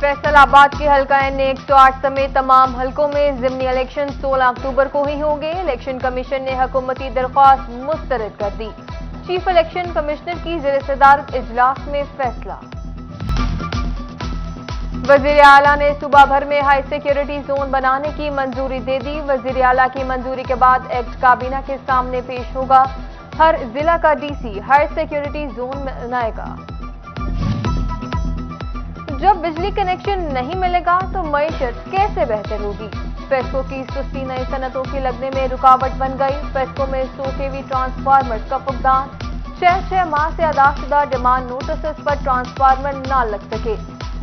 फैसल आबाद के हल्का एन 108 समेत तमाम हलकों में ज़िमनी इलेक्शन 16 अक्टूबर को ही होंगे। इलेक्शन कमीशन ने हुकूमती दरख्वास्त मुस्तरद कर दी। चीफ इलेक्शन कमिश्नर की ज़ेर सदारत इजलास में फैसला। वज़ीर आला ने सूबा भर में हाई सिक्योरिटी जोन बनाने की मंजूरी दे दी। वज़ीर आला की मंजूरी के बाद एक्ट काबीना के सामने पेश होगा। हर जिला का डीसी हाई सिक्योरिटी जोन बनाएगा। जब बिजली कनेक्शन नहीं मिलेगा तो मईशत कैसे बेहतर होगी? फेस्को की सुस्ती नई सनतों की लगने में रुकावट बन गई। फेस्को में 100 kV ट्रांसफार्मर का फुकदान। 6 माह से अदाशुदा डिमांड नोटिस पर ट्रांसफार्मर न लग सके।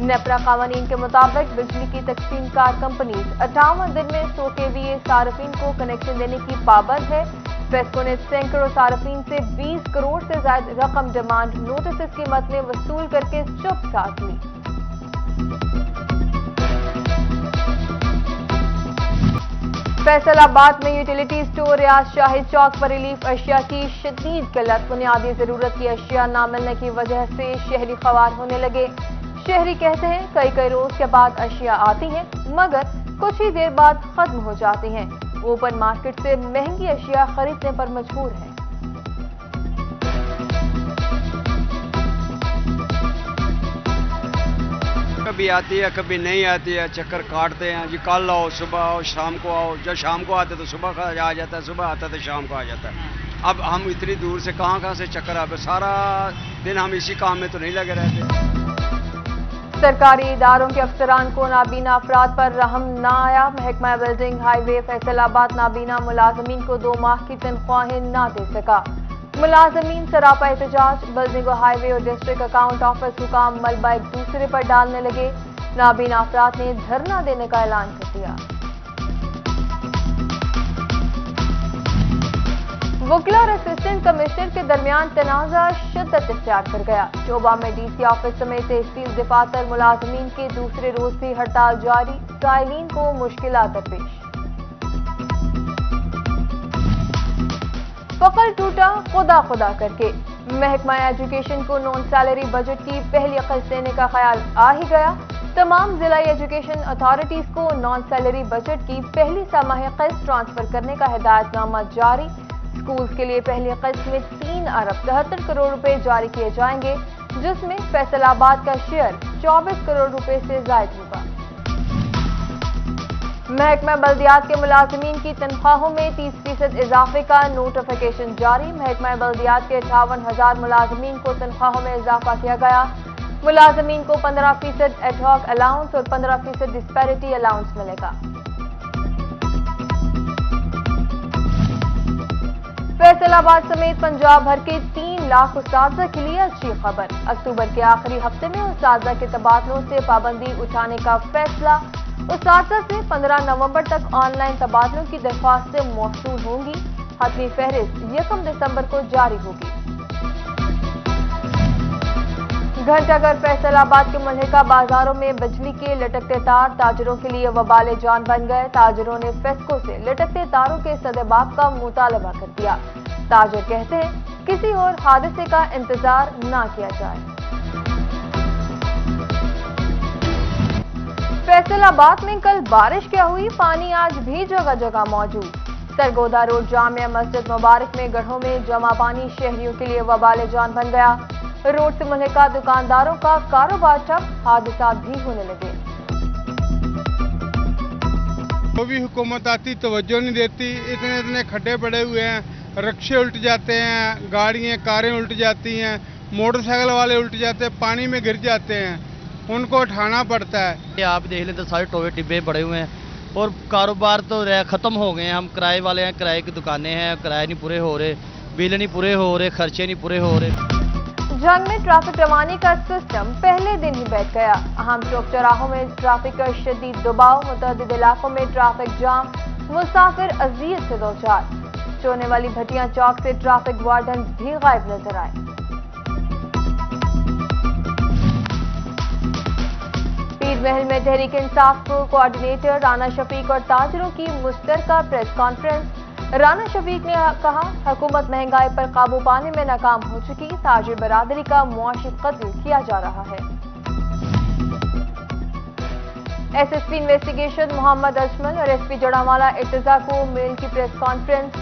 नेपरा कानून के मुताबिक बिजली की तकसीम कार कंपनी 58 दिन में 100 kVA सार्फिन को कनेक्शन देने की पाबंद है। फेस्को ने सैकड़ों सार्फिन से 20 करोड़ से ज्यादा रकम डिमांड नोटिस कीमत में वसूल करके चुप साथ ली। फैसलाबाद में यूटिलिटी स्टोर रियाज शाहिद चौक पर रिलीफ अशिया की शदीद किल्लत। बुनियादी जरूरत की अशिया न मिलने की वजह से शहरी ख्वार होने लगे। शहरी कहते हैं कई रोज के बाद अशिया आती हैं मगर कुछ ही देर बाद खत्म हो जाती हैं। ओपन मार्केट से महंगी अशिया खरीदने पर मजबूर हैं। कभी आती है कभी नहीं आती है, चक्कर काटते हैं जी। कल आओ, सुबह आओ, शाम को आओ। जब शाम को आते तो सुबह का आ जाता है, सुबह आता तो शाम को आ जाता है। अब हम इतनी दूर से कहाँ से चक्कर आते, सारा दिन हम इसी काम में तो नहीं लगे रहते। सरकारी इदारों के अफसरान को नाबीना अफराद पर रहम न आया। महकमा बिल्डिंग हाईवे फैसलाबाद नाबीना मुलाजमीन को 2 माह की तनख्वाहें न दे सका। मुलाजमीन सरापा एहतजाज। बिल्डिंग हाईवे और डिस्ट्रिक्ट अकाउंट ऑफिस हुकाम मलबा एक दूसरे पर डालने लगे। नाबीना अफराद ने धरना देने का ऐलान कर दिया। वकील और असिस्टेंट कमिश्नर के दरमियान तनाज़ा शिद्दत इख्तियार कर गया। शोबा में डीसी ऑफिस समेत तहसील दफातर मुलाजमीन के दूसरे रोज भी हड़ताल जारी। साइलिन को मुश्किलात दरपेश। फकल टूटा खुदा खुदा करके। महकमा एजुकेशन को नॉन सैलरी बजट की पहली किस्त देने का ख्याल आ ही गया। तमाम जिला एजुकेशन अथॉरिटीज को नॉन सैलरी बजट की पहली छमाही किस्त ट्रांसफर करने का हिदायतनामा जारी। स्कूल्स के लिए पहली किस्त में 3 अरब 73 करोड़ रुपए जारी किए जाएंगे, जिसमें फैसलाबाद का शेयर 24 करोड़ रुपए से जायद होगा। महकमा बल्दियात के मुलाजमीन की तनख्वाहों में 30% इजाफे का नोटिफिकेशन जारी। महकमा बल्दियात के 58,000 मुलाजमीन को तनख्वाहों में इजाफा किया गया। मुलाजमीन को 15% एडहॉक अलाउंस और 15% डिस्पैरिटी अलाउंस मिलेगा। फैसलाबाद समेत पंजाब भर के 3 लाख उस्ताज़ा के लिए अच्छी खबर। अक्टूबर के आखिरी हफ्ते में उस्ताज़ा के तबादलों से पाबंदी उठाने का फैसला। उस्ताज़ा से 15 नवंबर तक ऑनलाइन तबादलों की दरख्वास्तें मौसूल होंगी। हतमी फहरिस्त 1 दिसंबर को जारी होगी। घंटाघर फैसलाबाद के मुल्हिका बाजारों में बिजली के लटकते तार ताजरों के लिए वबाल जान बन गए। ताजरों ने फेस्को से लटकते तारों के सदेबाब का मुतालबा कर दिया। ताजर कहते हैं किसी और हादसे का इंतजार न किया जाए। फैसलाबाद में कल बारिश क्या हुई, पानी आज भी जगह जगह मौजूद। सरगोदा रोड जामिया मस्जिद मुबारक में गढ़ों में जमा पानी शहरियों के लिए वबाल जान बन गया। रोड से मुल्हिका दुकानदारों का कारोबार ठप, हादसा भी होने लगे। वो भी हुकूमत आती तवज्जो नहीं देती। इतने खड्डे पड़े हुए हैं, रिक्शे उल्ट जाते हैं, गाड़ियाँ कारें उल्ट जाती हैं, मोटरसाइकिल वाले उल्ट जाते हैं, पानी में गिर जाते हैं, उनको उठाना पड़ता है। आप देख लें तो सारे टोए टिब्बे पड़े हुए हैं और कारोबार तो ख़त्म हो गए हैं। हम किराए वाले हैं, किराए की दुकानें हैं, किराए नहीं पूरे हो रहे, बिल नहीं पूरे हो रहे, खर्चे नहीं पूरे हो रहे। जंग में ट्रैफिक रवानी का सिस्टम पहले दिन ही बैठ गया। अहम चौक चौराहों में ट्रैफिक का शदीद दबाव, मुतअद्दिद इलाकों में ट्रैफिक जाम, मुसाफिर अजियत से दोचार। चोने वाली भटिया चौक से ट्रैफिक वार्डन भी गायब नजर आए। पीर महल में तहरीक इंसाफ को कोऑर्डिनेटर राना शफीक और ताजरों की मुश्तरका प्रेस कॉन्फ्रेंस। राना शफीक ने कहा हुकूमत महंगाई पर काबू पाने में नाकाम हो चुकी, ताजिर बरादरी का मुआशी कत्ल किया जा रहा है। SSP इन्वेस्टिगेशन मोहम्मद अजमल और SP जोड़ावाला इर्तिजा को मेल की प्रेस कॉन्फ्रेंस।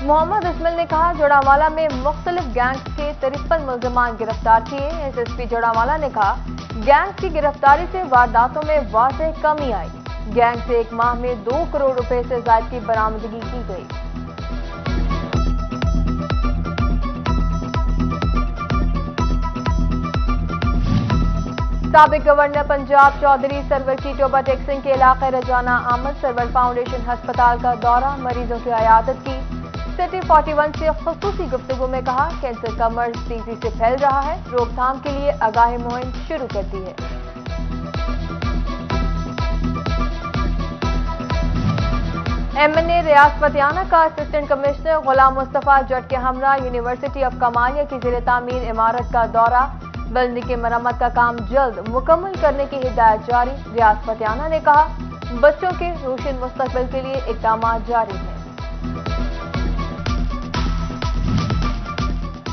मोहम्मद अजमल ने कहा, जोड़ावाला में मुख्तलिफ गैंग्स के 53 मुल्ज़िमान गिरफ्तार किए। SSP जोड़ावाला ने कहा, गैंग्स की गिरफ्तारी से वारदातों में वाज़ेह कमी आई। गैंग से एक माह में 2 करोड़ रुपए से ज़ायद की बरामदगी की गई। साबिक गवर्नर पंजाब चौधरी सरवर की टोबा टेक्सिंग के इलाके रजाना आमद। सरवर फाउंडेशन अस्पताल का दौरा, मरीजों की अयादत की। सिटी 41 से खुसूसी गुफ्तगू में कहा, कैंसर का मर्ज तेजी से फैल रहा है, रोकथाम के लिए आगाही मुहिम शुरू कर दी है। MNA रियाज पटियाला का असिस्टेंट कमिश्नर गुलाम मुस्तफा जट के हमरा यूनिवर्सिटी ऑफ कमालिया की ज़ेर तामीर इमारत का दौरा। बिल्डिंग की मरम्मत का काम जल्द मुकम्मल करने की हिदायत जारी। रियाज पटियाला ने कहा, बच्चों के रोशन मुस्तकबिल के लिए इक़दाम जारी हैं।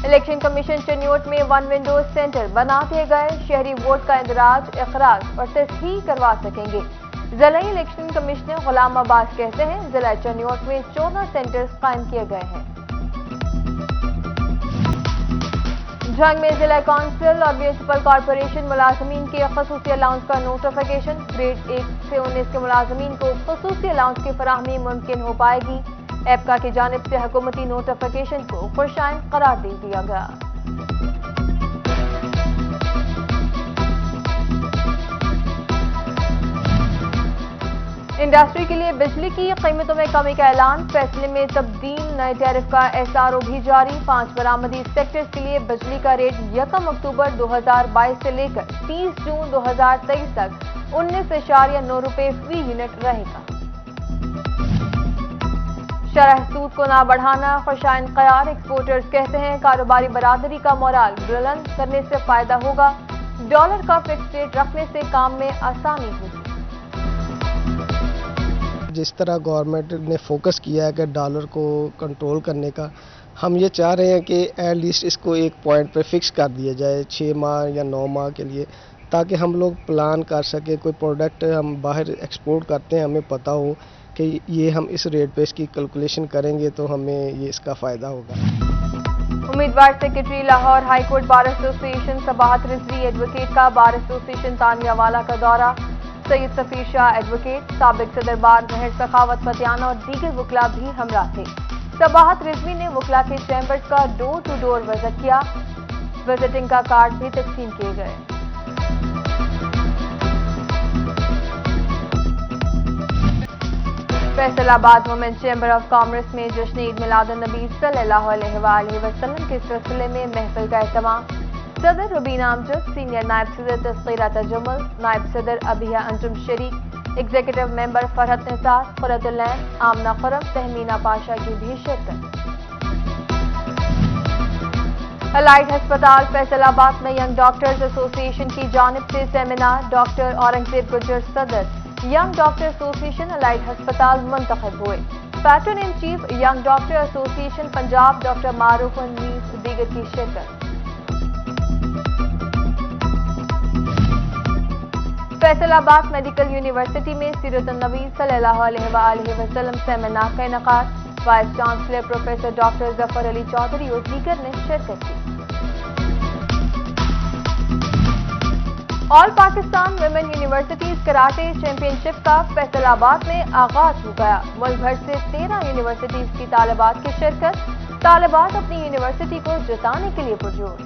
इलेक्शन कमीशन चनियोट में 1 विंडोज सेंटर बना दिए गए। शहरी वोट का इंदराज, इखराज और तस्हीह करवा सकेंगे। जिला इलेक्शन कमिश्नर गुलाम अब्बास कहते हैं, जिला चनियोट में 14 सेंटर्स कायम किए गए हैं। जंग में जिला काउंसिल और म्यूनिसिपल कॉरपोरेशन मुलाजमीन के खसूसी अलाउंस का नोटिफिकेशन। ग्रेड 1 से 19 के मुलाजमीन को खसूसी अलाउंस की फराहमी मुमकिन हो पाएगी। एपका की जानिब से हुकूमती नोटिफिकेशन को खुशाइन करार दे दिया गया। इंडस्ट्री के लिए बिजली की कीमतों में कमी का ऐलान। फैसले में तब्दील, नए टैरिफ का SRO भी जारी। 5 बरामदी सेक्टर्स के लिए बिजली का रेट 1 अक्टूबर 2022 से लेकर 30 जून 2023 तक 19.9 रुपए फी यूनिट रहेगा। शरह सूद को ना बढ़ाना, खुशाइन क़यार। एक्सपोर्टर्स कहते हैं, कारोबारी बरादरी का मोराल बुलंद करने से फायदा होगा। डॉलर का फिक्स रेट रखने से काम में आसानी होगी। जिस तरह गवर्नमेंट ने फोकस किया है कि डॉलर को कंट्रोल करने का, हम ये चाह रहे हैं कि एट लीस्ट इसको एक पॉइंट पे फिक्स कर दिया जाए 6 माह या 9 माह के लिए, ताकि हम लोग प्लान कर सकें। कोई प्रोडक्ट हम बाहर एक्सपोर्ट करते हैं, हमें पता हो कि ये हम इस रेट पे इसकी कैलकुलेशन करेंगे तो हमें ये इसका फ़ायदा होगा। उम्मीदवार secretary Lahore high court bar association Sabahat Rizvi advocate का बार एसोसिएशन तानियावाला का दौरा। सैयद सफीर शाह एडवोकेट, साबिक सदर बार जहर सखावत पटियाला और दीगर वकला भी हमरा थे। सबाहत रिजवी ने वकला के चैम्बर्स का डोर टू डोर विजिट किया। विजिटिंग का कार्ड भी तकसीम किए गए। Faisalabad women chamber of commerce में जश्न ईद मिलादुन्नबी सल्लल्लाहु अलैहि वसल्लम के सिलसिले में महफिल का एहतमाम। सदर रुबीना अमजद, सीनियर नायब सदर तस्कीरा तजम्मुल, नायब सदर अबिया अंजुम शरीक, एग्जीक्यूटिव मेंबर फरहत निसार, खुरतुल्लैन, आमना खुरम, तहमीना पाशा की भी शिरकत। अलाइड अस्पताल फैसलाबाद में यंग डॉक्टर्स एसोसिएशन की जानिब से सेमिनार। डॉक्टर औरंगजेब गुज्जर सदर, यंग डॉक्टर एसोसिएशन अलाइड अस्पताल मुंतखब हुए। Patron in chief young doctor association Punjab doctor Maroof उन्नीस दीगर की शिरकत। फैसलाबाद मेडिकल यूनिवर्सिटी में सीरत-उन-नबी सल्लल्लाहु अलैहि वसल्लम सेमिनार का इनेकाद। Vice chancellor professor doctor Zafar Ali Chaudhry और दीगर ने शिरकत की। All Pakistan women universities karate championship का फैसलाबाद में आगाज हो गया। मुल्क भर से 13 यूनिवर्सिटीज की तालिबात की शिरकत। तालिबात अपनी यूनिवर्सिटी को जिताने के लिए पुरजोश।